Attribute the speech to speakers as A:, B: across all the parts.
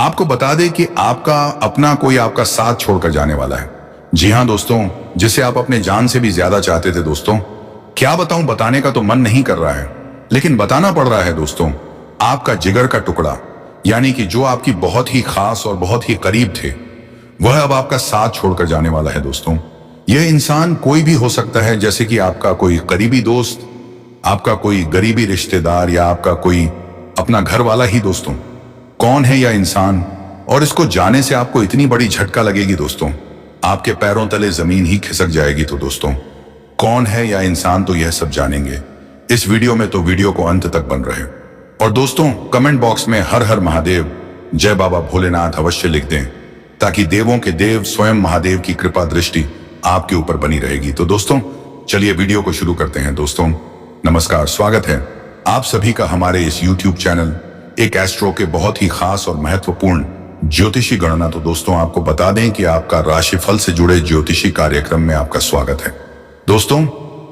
A: आपको बता दें कि आपका अपना कोई आपका साथ छोड़कर जाने वाला है। जी हाँ दोस्तों, जिसे आप अपने जान से भी ज्यादा चाहते थे दोस्तों। क्या बताऊं, बताने का तो मन नहीं कर रहा है, लेकिन बताना पड़ रहा है दोस्तों। आपका जिगर का टुकड़ा, यानी कि जो आपकी बहुत ही खास और बहुत ही करीब थे, वह अब आपका साथ छोड़कर जाने वाला है दोस्तों। यह इंसान कोई भी हो सकता है, जैसे कि आपका कोई करीबी दोस्त, आपका कोई गरीबी रिश्तेदार या आपका कोई अपना घर वाला ही दोस्तों। कौन है यह इंसान, और इसको जाने से आपको इतनी बड़ी झटका लगेगी दोस्तों, आपके पैरों तले जमीन ही खिसक जाएगी। तो दोस्तों, कौन है यह इंसान, तो यह सब जानेंगे इस वीडियो में, तो वीडियो को अंत तक बन रहे। और दोस्तों, कमेंट बॉक्स में हर हर महादेव, जय बाबा भोलेनाथ अवश्य लिख दें, ताकि देवों के देव स्वयं महादेव की कृपा दृष्टि आपके ऊपर बनी रहेगी। तो दोस्तों, चलिए वीडियो को शुरू करते हैं। दोस्तों नमस्कार, स्वागत है आप सभी का हमारे इस YouTube चैनल एक एस्ट्रो के बहुत ही खास और महत्वपूर्ण ज्योतिषी गणना। तो दोस्तों, आपको बता दें कि आपका राशिफल से जुड़े ज्योतिषी कार्यक्रम में आपका स्वागत है। दोस्तों,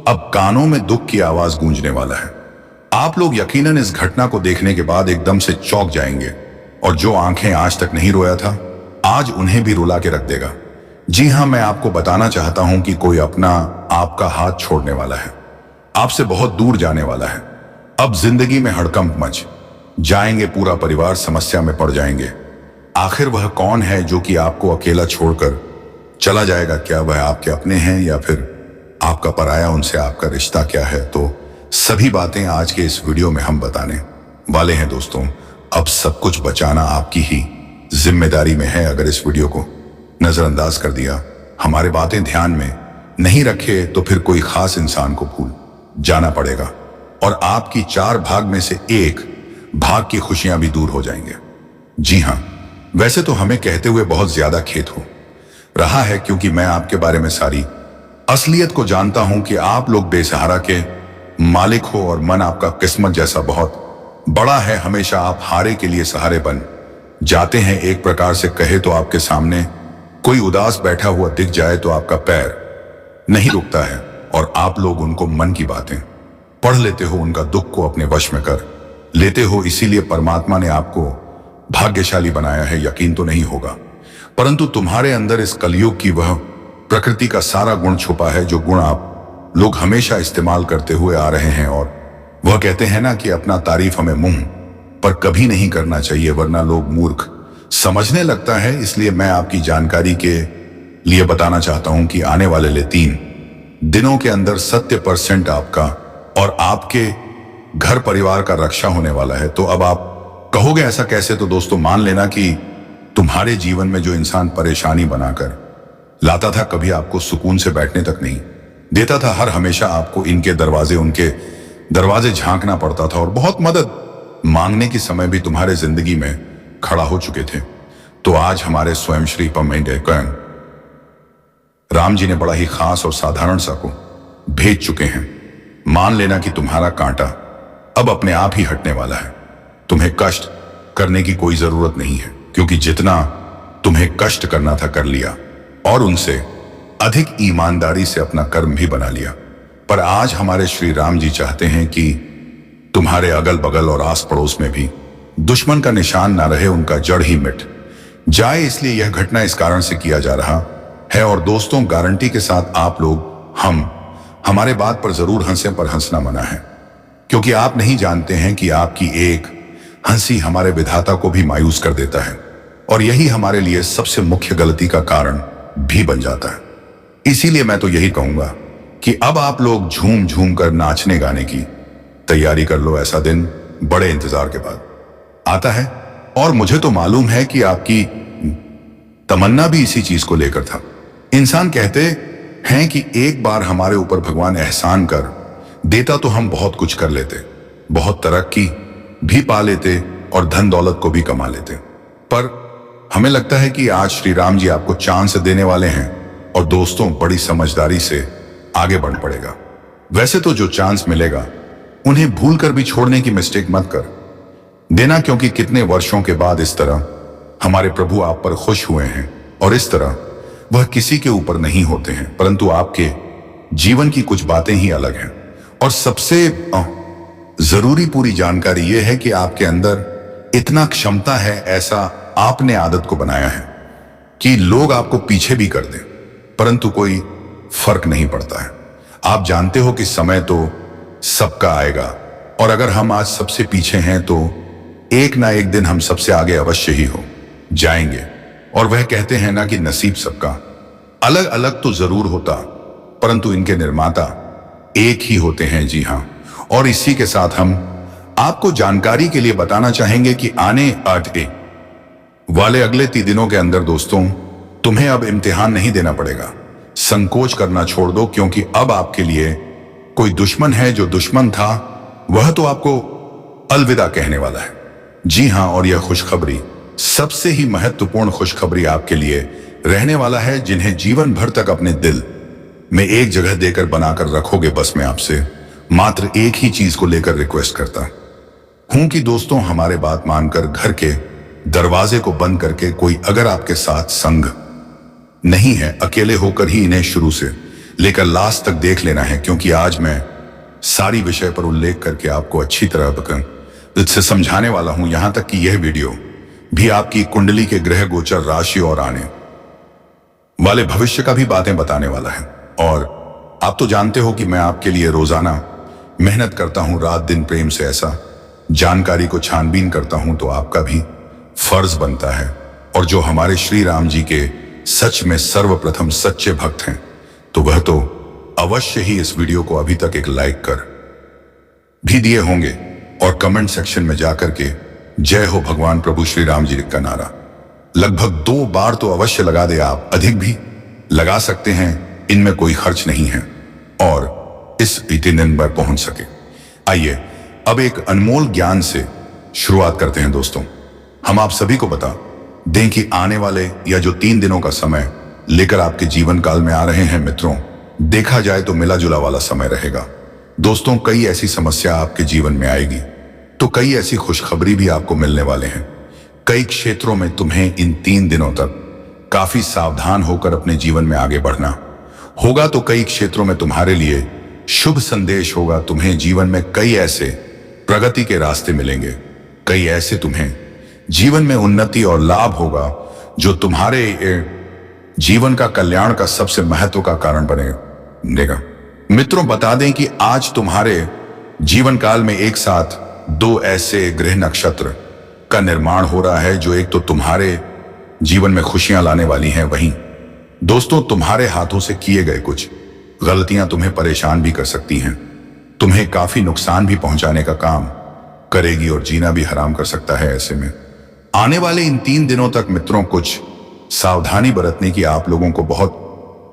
A: अब कानों में दुख की आवाज गूंजने वाला है। आप लोग यकीनन इस घटना को देखने के बाद एकदम से चौंक जाएंगे, और जो आंखें आज तक नहीं रोया था, आज उन्हें भी रुला के रख देगा। जी हां, मैं आपको बताना चाहता हूं कि कोई अपना आपका हाथ छोड़ने वाला है, आपसे बहुत दूर जाने वाला है। अब जिंदगी में हड़कंप मच जाएंगे, पूरा परिवार समस्या में पड़ जाएंगे। आखिर वह कौन है जो कि आपको अकेला छोड़कर चला जाएगा? क्या वह आपके अपने हैं या फिर आपका पराया? उनसे आपका रिश्ता क्या है? तो सभी बातें आज के इस वीडियो में हम बताने वाले हैं दोस्तों। अब सब कुछ बचाना आपकी ही जिम्मेदारी में है। अगर इस वीडियो को नजरअंदाज कर दिया, हमारे बातें ध्यान में नहीं रखे, तो फिर कोई खास इंसान को भूल जाना पड़ेगा, और आपकी 4 भाग में से 1 भाग की खुशियां भी दूर हो जाएंगे। जी हां, वैसे तो हमें कहते हुए बहुत ज्यादा खेद हो रहा है, क्योंकि मैं आपके बारे में सारी असलियत को जानता हूं कि आप लोग बेसहारा के मालिक हो, और मन आपका किस्मत जैसा बहुत बड़ा है। हमेशा आप हारे के लिए सहारे बन जाते हैं। एक प्रकार से कहे तो आपके सामने कोई उदास बैठा हुआ दिख जाए तो आपका पैर नहीं रुकता है, और आप लोग उनको मन की बातें पढ़ लेते हो, उनका दुख को अपने वश में कर लेते हो। इसीलिए परमात्मा ने आपको भाग्यशाली बनाया है। यकीन तो नहीं होगा, परंतु तुम्हारे अंदर इस कलयुग की वह प्रकृति का सारा गुण छुपा है, जो गुण आप लोग हमेशा इस्तेमाल करते हुए आ रहे हैं। और वह कहते हैं ना कि अपना तारीफ हमें मुंह पर कभी नहीं करना चाहिए, वरना लोग मूर्ख समझने लगता है। इसलिए मैं आपकी जानकारी के लिए बताना चाहता हूं कि आने वाले 3 दिनों के अंदर 70% आपका और आपके घर परिवार का रक्षा होने वाला है। तो अब आप कहोगे ऐसा कैसे? तो दोस्तों, मान लेना कि तुम्हारे जीवन में जो इंसान परेशानी बनाकर लाता था, कभी आपको सुकून से बैठने तक नहीं देता था, हर हमेशा आपको उनके दरवाजे झांकना पड़ता था, और बहुत मदद मांगने के समय भी तुम्हारे जिंदगी में खड़ा हो चुके थे, तो आज हमारे स्वयं श्री पमेंडेकन राम जी ने बड़ा ही खास और साधारण सा को भेज चुके हैं। मान लेना कि तुम्हारा कांटा अब अपने आप ही हटने वाला है। तुम्हें कष्ट करने की कोई जरूरत नहीं है, क्योंकि जितना तुम्हें कष्ट करना था कर लिया, और उनसे अधिक ईमानदारी से अपना कर्म भी बना लिया। पर आज हमारे श्री राम जी चाहते हैं कि तुम्हारे अगल बगल और आस पड़ोस में भी दुश्मन का निशान ना रहे, उनका जड़ ही मिट जाए। इसलिए यह घटना इस कारण से किया जा रहा है। और दोस्तों, गारंटी के साथ आप लोग हमारे बात पर जरूर हंसें, पर हंसना मना है, क्योंकि आप नहीं जानते हैं कि आपकी एक हंसी हमारे विधाता को भी मायूस कर देता है, और यही हमारे लिए सबसे मुख्य गलती का कारण भी बन जाता है। इसीलिए मैं तो यही कहूंगा कि अब आप लोग झूम झूम कर नाचने गाने की तैयारी कर लो। ऐसा दिन बड़े इंतजार के बाद आता है, और मुझे तो मालूम है कि आपकी तमन्ना भी इसी चीज को लेकर था। इंसान कहते हैं कि एक बार हमारे ऊपर भगवान एहसान कर देता तो हम बहुत कुछ कर लेते, बहुत तरक्की भी पा लेते, और धन दौलत को भी कमा लेते। पर हमें लगता है कि आज श्री राम जी आपको चांस देने वाले हैं, और दोस्तों, बड़ी समझदारी से आगे बढ़ पड़ेगा। वैसे तो जो चांस मिलेगा उन्हें भूल कर भी छोड़ने की मिस्टेक मत कर देना, क्योंकि कितने वर्षों के बाद इस तरह हमारे प्रभु आप पर खुश हुए हैं, और इस तरह वह किसी के ऊपर नहीं होते हैं, परंतु आपके जीवन की कुछ बातें ही अलग हैं। और सबसे जरूरी पूरी जानकारी यह है कि आपके अंदर इतना क्षमता है, ऐसा आपने आदत को बनाया है कि लोग आपको पीछे भी कर दें, परंतु कोई फर्क नहीं पड़ता है। आप जानते हो कि समय तो सबका आएगा, और अगर हम आज सबसे पीछे हैं तो एक ना एक दिन हम सबसे आगे अवश्य ही हो जाएंगे। और वह कहते हैं ना कि नसीब सबका अलग अलग तो जरूर होता, परंतु इनके निर्माता एक ही होते हैं। जी हाँ, और इसी के साथ हम आपको जानकारी के लिए बताना चाहेंगे कि आने वाले अगले 3 दिनों के अंदर दोस्तों, तुम्हें अब इम्तिहान नहीं देना पड़ेगा। संकोच करना छोड़ दो, क्योंकि अब आपके लिए कोई दुश्मन है। जो दुश्मन था वह तो आपको अलविदा कहने वाला है। जी हाँ, और यह खुशखबरी सबसे ही महत्वपूर्ण खुशखबरी आपके लिए रहने वाला है, जिन्हें जीवन भर तक अपने दिल में एक जगह देकर बनाकर रखोगे। बस मैं आपसे मात्र एक ही चीज को लेकर रिक्वेस्ट करता हूं कि दोस्तों, हमारे बात मानकर घर के दरवाजे को बंद करके कोई अगर आपके साथ संग नहीं है, अकेले होकर ही इन्हें शुरू से लेकर लास्ट तक देख लेना है, क्योंकि आज मैं सारी विषय पर उल्लेख करके आपको अच्छी तरह से समझाने वाला हूं। यहां तक कि यह वीडियो भी आपकी कुंडली के ग्रह गोचर, राशि और आने वाले भविष्य का भी बातें बताने वाला है। और आप तो जानते हो कि मैं आपके लिए रोजाना मेहनत करता हूं, रात दिन प्रेम से ऐसा जानकारी को छानबीन करता हूं, तो आपका भी फर्ज बनता है। और जो हमारे श्री राम जी के सच में सर्वप्रथम सच्चे भक्त हैं, तो वह तो अवश्य ही इस वीडियो को अभी तक एक लाइक कर भी दिए होंगे, और कमेंट सेक्शन में जाकर के जय हो भगवान प्रभु श्री राम जी का नारा लगभग 2 बार तो अवश्य लगा दे। आप अधिक भी लगा सकते हैं, इनमें कोई खर्च नहीं है, और इस 3 दिन पर पहुंच सके। आइए अब एक अनमोल ज्ञान से शुरुआत करते हैं दोस्तों। हम आप सभी को बता दें कि आने वाले या जो 3 दिनों का समय लेकर आपके जीवन काल में आ रहे हैं मित्रों, देखा जाए तो मिला जुला वाला समय रहेगा दोस्तों। कई ऐसी समस्या आपके जीवन में आएगी, तो कई ऐसी खुशखबरी भी आपको मिलने वाले हैं। कई क्षेत्रों में तुम्हें इन 3 दिनों तक काफी सावधान होकर अपने जीवन में आगे बढ़ना होगा, तो कई क्षेत्रों में तुम्हारे लिए शुभ संदेश होगा। तुम्हें जीवन में कई ऐसे प्रगति के रास्ते मिलेंगे, कई ऐसे तुम्हें जीवन में उन्नति और लाभ होगा जो तुम्हारे जीवन का कल्याण का सबसे महत्व का कारण बनेगा। मित्रों, बता दें कि आज तुम्हारे जीवन काल में एक साथ 2 ऐसे ग्रह नक्षत्र का निर्माण हो रहा है, जो एक तो तुम्हारे जीवन में खुशियां लाने वाली हैं, वहीं दोस्तों तुम्हारे हाथों से किए गए कुछ गलतियां तुम्हें परेशान भी कर सकती हैं, तुम्हें काफी नुकसान भी पहुंचाने का काम करेगी और जीना भी हराम कर सकता है। ऐसे में आने वाले इन 3 दिनों तक मित्रों कुछ सावधानी बरतने की आप लोगों को बहुत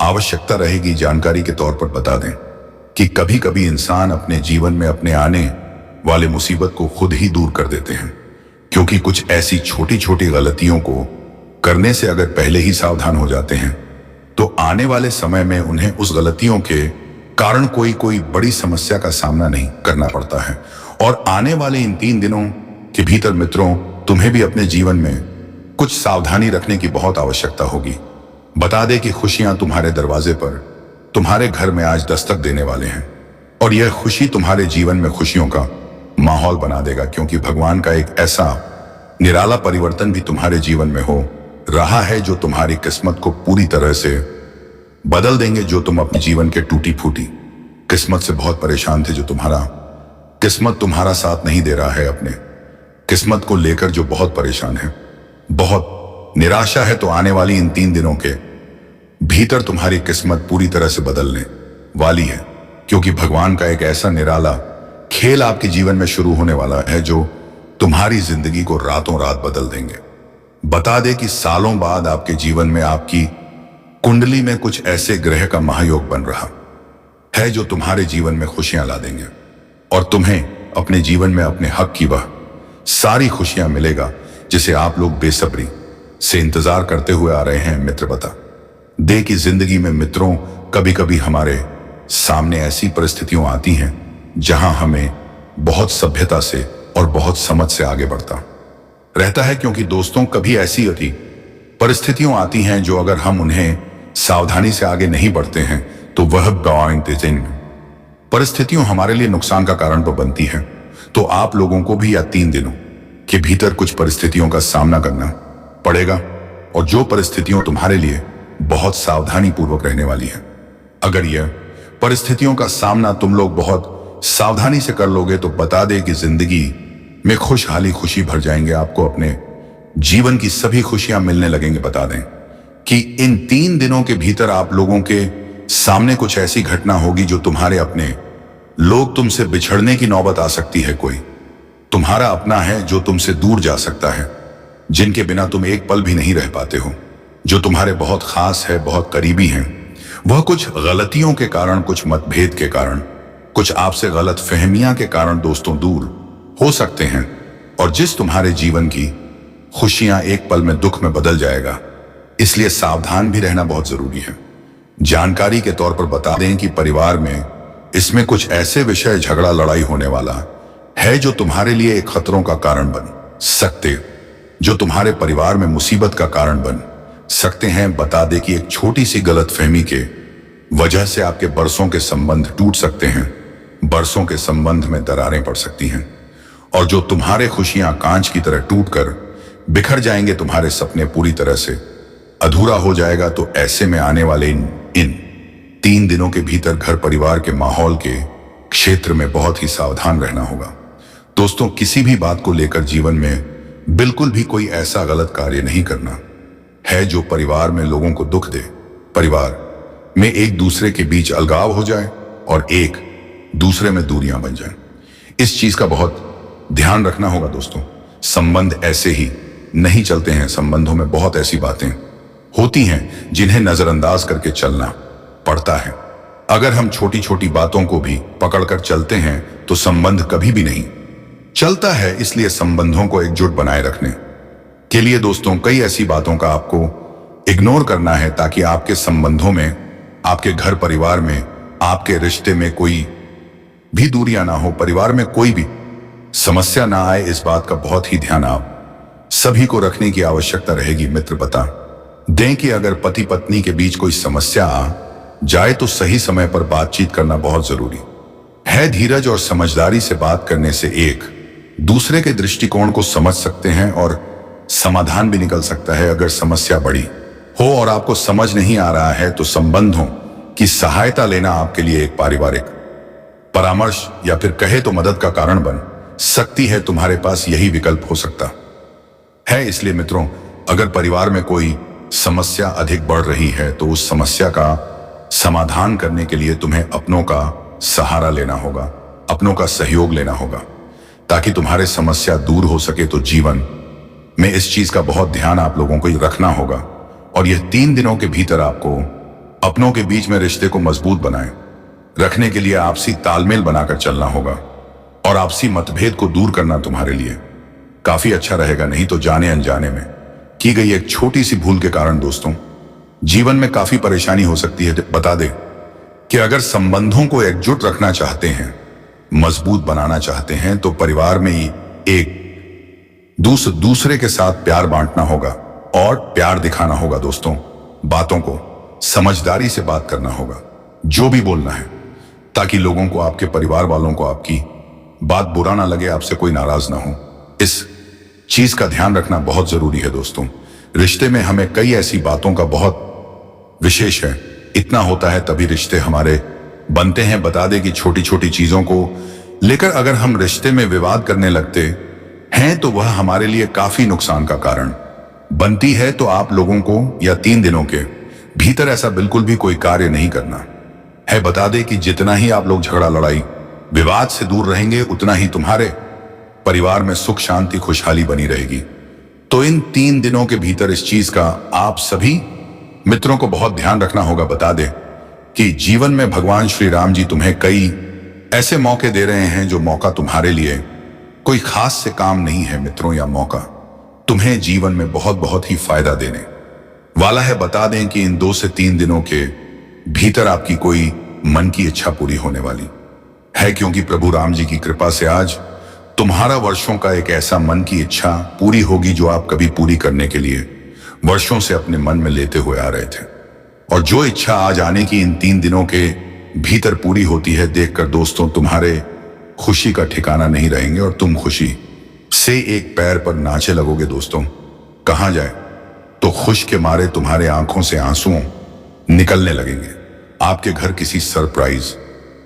A: आवश्यकता रहेगी। जानकारी के तौर पर बता दें कि कभी कभी इंसान अपने जीवन में अपने आने वाले मुसीबत को खुद ही दूर कर देते हैं, क्योंकि कुछ ऐसी छोटी छोटी गलतियों को करने से अगर पहले ही सावधान हो जाते हैं, तो आने वाले समय में उन्हें उस गलतियों के कारण कोई बड़ी समस्या का सामना नहीं करना पड़ता है। और आने वाले इन 3 दिनों के भीतर मित्रों, तुम्हें भी अपने जीवन में कुछ सावधानी रखने की बहुत आवश्यकता होगी। बता दे कि खुशियां तुम्हारे दरवाजे पर, तुम्हारे घर में आज दस्तक देने वाले हैं, और यह खुशी तुम्हारे जीवन में खुशियों का माहौल बना देगा, क्योंकि भगवान का एक ऐसा निराला परिवर्तन भी तुम्हारे जीवन में हो रहा है जो तुम्हारी किस्मत को पूरी तरह से बदल देंगे। जो तुम अपने जीवन के टूटी फूटी किस्मत से बहुत परेशान थे, जो किस्मत तुम्हारा साथ नहीं दे रहा है, अपने किस्मत को लेकर जो बहुत परेशान है, बहुत निराशा है, तो आने वाली इन 3 दिनों के भीतर तुम्हारी किस्मत पूरी तरह से बदलने वाली है, क्योंकि भगवान का एक ऐसा निराला खेल आपके जीवन में शुरू होने वाला है जो तुम्हारी जिंदगी को रातों रात बदल देंगे। बता दे कि सालों बाद आपके जीवन में आपकी कुंडली में कुछ ऐसे ग्रह का महायोग बन रहा है जो तुम्हारे जीवन में खुशियां ला देंगे, और तुम्हें अपने जीवन में अपने हक की वह सारी खुशियां मिलेगा जिसे आप लोग बेसब्री से इंतजार करते हुए आ रहे हैं। मित्र, बता दे कि जिंदगी में मित्रों कभी कभी हमारे सामने ऐसी परिस्थितियां आती हैं जहां हमें बहुत सभ्यता से और बहुत समझ से आगे बढ़ता रहता है, क्योंकि दोस्तों कभी ऐसी परिस्थितियां आती हैं जो अगर हम उन्हें सावधानी से आगे नहीं बढ़ते हैं तो वह परिस्थितियां हमारे लिए नुकसान का कारण तो बनती हैं। तो आप लोगों को भी या 3 दिनों के भीतर कुछ परिस्थितियों का सामना करना पड़ेगा और जो परिस्थितियों तुम्हारे लिए बहुत सावधानी पूर्वक रहने वाली है। अगर यह परिस्थितियों का सामना तुम लोग बहुत सावधानी से कर लोगे तो बता दे कि जिंदगी में खुशहाली खुशी भर जाएंगे। आपको अपने जीवन की सभी खुशियां मिलने लगेंगे। बता दें कि इन 3 दिनों के भीतर आप लोगों के सामने कुछ ऐसी घटना होगी जो तुम्हारे अपने लोग तुमसे बिछड़ने की नौबत आ सकती है। कोई तुम्हारा अपना है जो तुमसे दूर जा सकता है, जिनके बिना तुम एक पल भी नहीं रह पाते हो, जो तुम्हारे बहुत खास है, बहुत करीबी हैं। वह कुछ गलतियों के कारण, कुछ मतभेद के कारण, कुछ आपसे गलत फहमियां के कारण दोस्तों दूर हो सकते हैं, और जिस तुम्हारे जीवन की खुशियां एक पल में दुख में बदल जाएगा। इसलिए सावधान भी रहना बहुत जरूरी है। जानकारी के तौर पर बता दें कि परिवार में इसमें कुछ ऐसे विषय, झगड़ा, लड़ाई होने वाला है जो तुम्हारे लिए एक खतरों का कारण बन सकते, जो तुम्हारे परिवार में मुसीबत का कारण बन सकते हैं। बता दे कि एक छोटी सी गलतफहमी के वजह से आपके बरसों के संबंध टूट सकते हैं, बरसों के संबंध में दरारें पड़ सकती हैं, और जो तुम्हारे खुशियां कांच की तरह टूटकर बिखर जाएंगे, तुम्हारे सपने पूरी तरह से अधूरा हो जाएगा। तो ऐसे में आने वाले इन 3 दिनों के भीतर घर परिवार के माहौल के क्षेत्र में बहुत ही सावधान रहना होगा। दोस्तों, किसी भी बात को लेकर जीवन में बिल्कुल भी कोई ऐसा गलत कार्य नहीं करना है जो परिवार में लोगों को दुख दे, परिवार में एक दूसरे के बीच अलगाव हो जाए और एक दूसरे में दूरियां बन जाएं। इस चीज का बहुत ध्यान रखना होगा दोस्तों। संबंध ऐसे ही नहीं चलते हैं। संबंधों में बहुत ऐसी बातें होती हैं जिन्हें नजरअंदाज करके चलना पड़ता है। अगर हम छोटी छोटी बातों को भी पकड़कर चलते हैं तो संबंध कभी भी नहीं चलता है। इसलिए संबंधों को एकजुट बनाए रखने के लिए दोस्तों कई ऐसी बातों का आपको इग्नोर करना है ताकि आपके संबंधों में, आपके घर परिवार में, आपके रिश्ते में कोई भी दूरियां ना हो, परिवार में कोई भी समस्या ना आए। इस बात का बहुत ही ध्यान आप सभी को रखने की आवश्यकता रहेगी। मित्र, बता दें कि अगर पति पत्नी के बीच कोई समस्या आ जाए तो सही समय पर बातचीत करना बहुत जरूरी है। धीरज और समझदारी से बात करने से एक दूसरे के दृष्टिकोण को समझ सकते हैं और समाधान भी निकल सकता है। अगर समस्या बड़ी हो और आपको समझ नहीं आ रहा है तो संबंधों की सहायता लेना आपके लिए एक पारिवारिक परामर्श या फिर कहे तो मदद का कारण बन सकती है। तुम्हारे पास यही विकल्प हो सकता है। इसलिए मित्रों, अगर परिवार में कोई समस्या अधिक बढ़ रही है तो उस समस्या का समाधान करने के लिए तुम्हें अपनों का सहारा लेना होगा, अपनों का सहयोग लेना होगा ताकि तुम्हारे समस्या दूर हो सके। तो जीवन में इस चीज का बहुत ध्यान आप लोगों को रखना होगा और यह 3 दिनों के भीतर आपको अपनों के बीच में रिश्ते को मजबूत बनाए रखने के लिए आपसी तालमेल बनाकर चलना होगा और आपसी मतभेद को दूर करना तुम्हारे लिए काफी अच्छा रहेगा। नहीं तो जाने अनजाने में की गई एक छोटी सी भूल के कारण दोस्तों जीवन में काफी परेशानी हो सकती है। बता दे कि अगर संबंधों को एकजुट रखना चाहते हैं, मजबूत बनाना चाहते हैं तो परिवार में ही एक दूसरे के साथ प्यार बांटना होगा और प्यार दिखाना होगा। दोस्तों, बातों को समझदारी से बात करना होगा, जो भी बोलना है, ताकि लोगों को, आपके परिवार वालों को आपकी बात बुरा ना लगे, आपसे कोई नाराज ना हो। इस चीज का ध्यान रखना बहुत जरूरी है दोस्तों। रिश्ते में हमें कई ऐसी बातों का बहुत विशेष है, इतना होता है तभी रिश्ते हमारे बनते हैं। बता दे कि छोटी छोटी चीजों को लेकर अगर हम रिश्ते में विवाद करने लगते हैं तो वह हमारे लिए काफी नुकसान का कारण बनती है। तो आप लोगों को या 3 दिनों के भीतर ऐसा बिल्कुल भी कोई कार्य नहीं करना है। बता दे कि जितना ही आप लोग झगड़ा, लड़ाई, विवाद से दूर रहेंगे उतना ही तुम्हारे परिवार में सुख, शांति, खुशहाली बनी रहेगी। तो इन 3 दिनों के भीतर इस चीज का आप सभी मित्रों को बहुत ध्यान रखना होगा। बता दे कि जीवन में भगवान श्री राम जी तुम्हें कई ऐसे मौके दे रहे हैं जो मौका तुम्हारे लिए कोई खास से काम नहीं है मित्रों, या मौका तुम्हें जीवन में बहुत बहुत ही फायदा देने वाला है। बता दें कि इन 2 से 3 दिनों के भीतर आपकी कोई मन की इच्छा पूरी होने वाली है, क्योंकि प्रभु राम जी की कृपा से आज तुम्हारा वर्षों का एक ऐसा मन की इच्छा पूरी होगी जो आप कभी पूरी करने के लिए वर्षों से अपने मन में लेते हुए आ रहे थे। और जो इच्छा आज आने की इन 3 दिनों के भीतर पूरी होती है, देखकर दोस्तों तुम्हारे खुशी का ठिकाना नहीं रहेंगे और तुम खुशी से एक पैर पर नाचे लगोगे। दोस्तों, कहा जाए तो खुश के मारे तुम्हारे आंखों से आंसू निकलने लगेंगे। आपके घर किसी सरप्राइज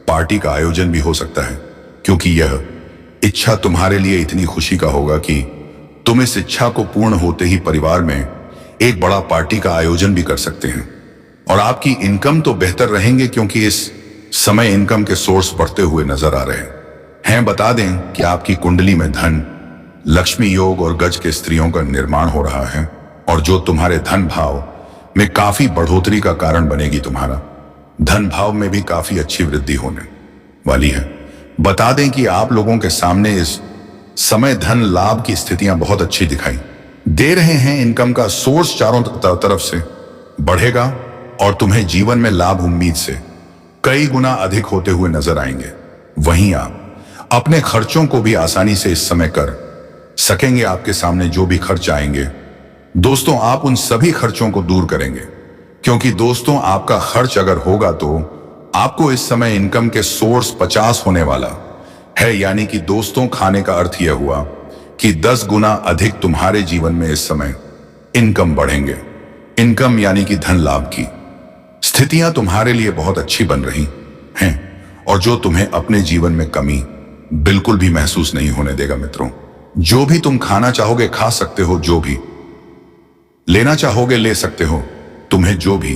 A: पार्टी का आयोजन भी हो सकता है, क्योंकि यह इच्छा तुम्हारे लिए इतनी खुशी का होगा कि तुम इस इच्छा को पूर्ण होते ही परिवार में एक बड़ा पार्टी का आयोजन भी कर सकते हैं। और आपकी इनकम तो बेहतर रहेंगे, क्योंकि इस समय इनकम के सोर्स बढ़ते हुए नजर आ रहे हैं। बता दें कि आपकी कुंडली में धन, लक्ष्मी योग और गज के स्त्रियों का निर्माण हो रहा है, और जो तुम्हारे धन भाव में काफी बढ़ोतरी का कारण बनेगी। तुम्हारा धन भाव में भी काफी अच्छी वृद्धि होने वाली है। बता दें कि आप लोगों के सामने इस समय धन लाभ की स्थितियां बहुत अच्छी दिखाई दे रहे हैं। इनकम का सोर्स चारों तरफ से बढ़ेगा और तुम्हें जीवन में लाभ उम्मीद से कई गुना अधिक होते हुए नजर आएंगे। वहीं आप अपने खर्चों को भी आसानी से इस समय कर सकेंगे। आपके सामने जो भी खर्च आएंगे दोस्तों, आप उन सभी खर्चों को दूर करेंगे, क्योंकि दोस्तों आपका खर्च अगर होगा तो आपको इस समय इनकम के सोर्स 50 होने वाला है। यानी कि दोस्तों, खाने का अर्थ यह हुआ कि 10 गुना अधिक तुम्हारे जीवन में इस समय इनकम बढ़ेंगे। इनकम यानी कि धन लाभ की स्थितियां तुम्हारे लिए बहुत अच्छी बन रही हैं, और जो तुम्हें अपने जीवन में कमी बिल्कुल भी महसूस नहीं होने देगा। मित्रों, जो भी तुम खाना चाहोगे खा सकते हो, जो भी लेना चाहोगे ले सकते हो। तुम्हें जो भी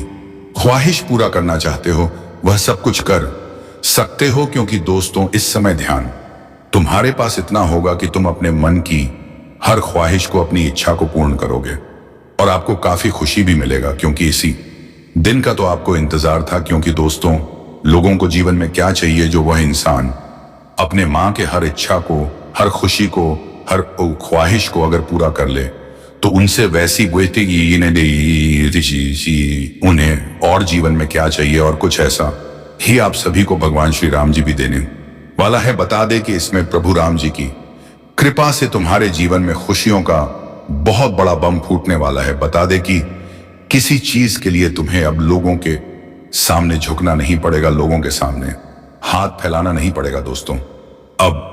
A: ख्वाहिश पूरा करना चाहते हो वह सब कुछ कर सकते हो, क्योंकि दोस्तों इस समय ध्यान तुम्हारे पास इतना होगा कि तुम अपने मन की हर ख्वाहिश को, अपनी इच्छा को पूर्ण करोगे, और आपको काफी खुशी भी मिलेगा, क्योंकि इसी दिन का तो आपको इंतजार था। क्योंकि दोस्तों, लोगों को जीवन में क्या चाहिए, जो वह इंसान अपने मां के हर इच्छा को, हर खुशी को, हर ख्वाहिश को अगर पूरा कर ले तो उनसे वैसी उन्हें और जीवन में क्या चाहिए, और कुछ ऐसा ही आप सभी को भगवान श्री राम जी भी देने वाला है। बता दे कि इसमें प्रभु राम जी की कृपा से तुम्हारे जीवन में खुशियों का बहुत बड़ा बम फूटने वाला है। बता दे कि किसी चीज के लिए तुम्हें अब लोगों के सामने झुकना नहीं पड़ेगा, लोगों के सामने हाथ फैलाना नहीं पड़ेगा। दोस्तों, अब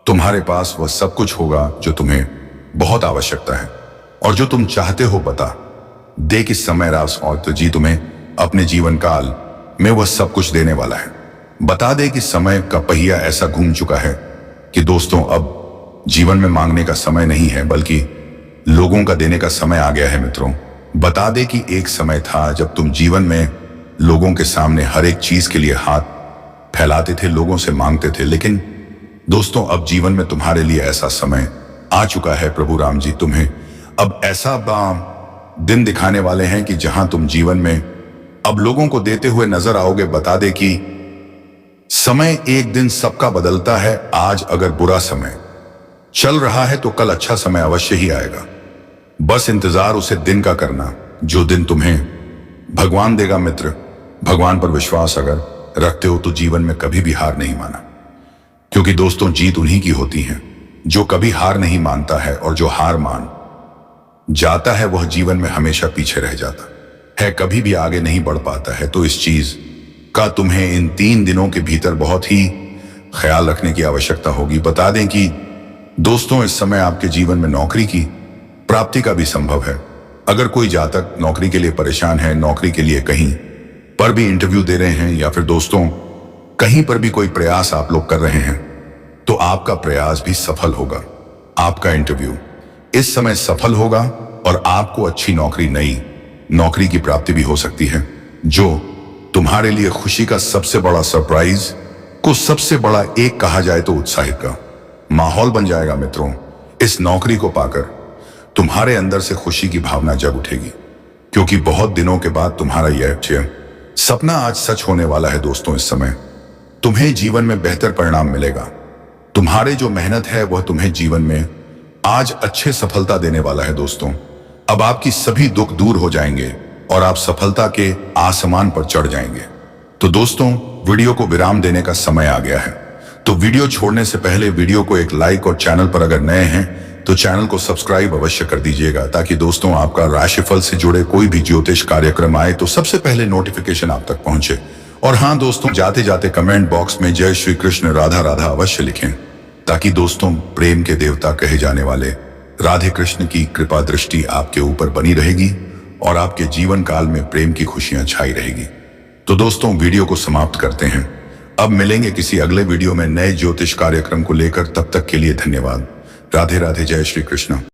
A: तुम्हारे पास वह सब कुछ होगा जो तुम्हें बहुत आवश्यकता है, और जो तुम चाहते हो। बता दे कि समय रास और तो जी तुम्हें अपने जीवन काल में वह सब कुछ देने वाला है। बता दे कि समय का पहिया ऐसा घूम चुका है कि दोस्तों अब जीवन में मांगने का समय नहीं है, बल्कि लोगों का देने का समय आ गया है। मित्रों, बता दे कि एक समय था जब तुम जीवन में लोगों के सामने हर एक चीज के लिए हाथ फैलाते थे, लोगों से मांगते थे। लेकिन दोस्तों, अब जीवन में तुम्हारे लिए ऐसा समय आ चुका है। प्रभु राम जी तुम्हें अब ऐसा दिन दिखाने वाले हैं कि जहां तुम जीवन में अब लोगों को देते हुए नजर आओगे। बता दे कि समय एक दिन सबका बदलता है। आज अगर बुरा समय चल रहा है तो कल अच्छा समय अवश्य ही आएगा। बस इंतजार उसे दिन का करना जो दिन तुम्हें भगवान देगा। मित्र, भगवान पर विश्वास अगर रखते हो तो जीवन में कभी भी हार नहीं माना, क्योंकि दोस्तों जीत उन्हीं की होती है जो कभी हार नहीं मानता है, और जो हार मान जाता है वह जीवन में हमेशा पीछे रह जाता है, कभी भी आगे नहीं बढ़ पाता है। तो इस चीज का तुम्हें इन 3 दिनों के भीतर बहुत ही ख्याल रखने की आवश्यकता होगी। बता दें कि दोस्तों इस समय आपके जीवन में नौकरी की प्राप्ति का भी संभव है। अगर कोई जातक नौकरी के लिए परेशान है, नौकरी के लिए कहीं पर भी इंटरव्यू दे रहे हैं, या फिर दोस्तों कहीं पर भी कोई प्रयास आप लोग कर रहे हैं, तो आपका प्रयास भी सफल होगा। आपका इंटरव्यू इस समय सफल होगा और आपको अच्छी नौकरी, नई नौकरी की प्राप्ति भी हो सकती है, जो तुम्हारे लिए खुशी का सबसे बड़ा सरप्राइज को सबसे बड़ा एक कहा जाए तो उत्साहित का माहौल बन जाएगा। मित्रों, इस नौकरी को पाकर तुम्हारे अंदर से खुशी की भावना जग उठेगी, क्योंकि बहुत दिनों के बाद तुम्हारा यह सपना आज सच होने वाला है। दोस्तों, इस समय तुम्हें जीवन में बेहतर परिणाम मिलेगा। तुम्हारे जो मेहनत है वह तुम्हें जीवन में आज अच्छे सफलता देने वाला है। दोस्तों, अब आपकी सभी दुख दूर हो जाएंगे और आप सफलता के आसमान पर चढ़ जाएंगे। तो दोस्तों, वीडियो को विराम देने का समय आ गया है। तो वीडियो छोड़ने से पहले वीडियो को एक लाइक, और चैनल पर अगर नए हैं तो चैनल को सब्सक्राइब अवश्य कर दीजिएगा, ताकि दोस्तों आपका राशिफल से जुड़े कोई भी ज्योतिष कार्यक्रम आए तो सबसे पहले नोटिफिकेशन आप तक पहुंचे। और हाँ दोस्तों, जाते जाते कमेंट बॉक्स में जय श्री कृष्ण राधा राधा अवश्य लिखें, ताकि दोस्तों प्रेम के देवता कहे जाने वाले राधे कृष्ण की कृपा दृष्टि आपके ऊपर बनी रहेगी और आपके जीवन काल में प्रेम की खुशियां छाई रहेगी। तो दोस्तों, वीडियो को समाप्त करते हैं। अब मिलेंगे किसी अगले वीडियो में नए ज्योतिष कार्यक्रम को लेकर। तब तक के लिए धन्यवाद। राधे राधे, जय श्री कृष्ण।